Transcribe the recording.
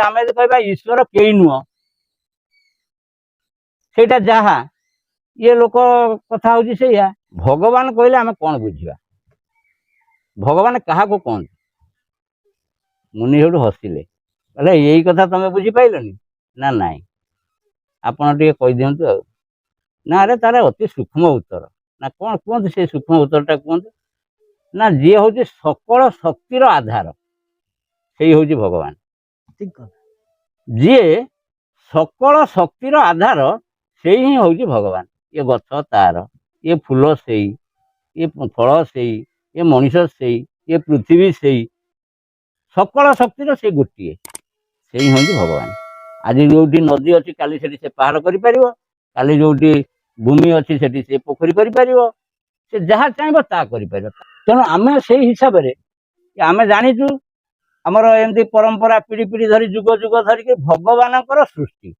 आम कह ईश्वर कई नुह से जहा ये लोक कथा हूँ से भगवान कहले आम कौन बुझा भगवान क्या कौन मुनि से हसिले कहले यही कथा तुम बुझीपारनी ना नाई आपड़ टे कही दिंतु ना अरे तार अति सूक्ष्म उत्तर ना कौन कहते से सूक्ष्म उत्तरटा कहते ना जी हूँ सकल शक्तिर आधार से हूँ भगवान जी सकल शक्तिर आधार से ही हूँ भगवान ये गछ तार ये फूल से ये फल से ये मनीष से ये पृथ्वी से सकल शक्तिर से गोटे से हूँ भगवान आज जो नदी अच्छी काली से पहाड़ कर जो भूमि अच्छी से पोखरी कर जहाँ चाहे ता कर तेणु आम से हिसाब से आम जाचु आमर एमती परंपरा पीढ़ी पीढ़ी धरी जुग जुग धरिक भगवान सृष्टि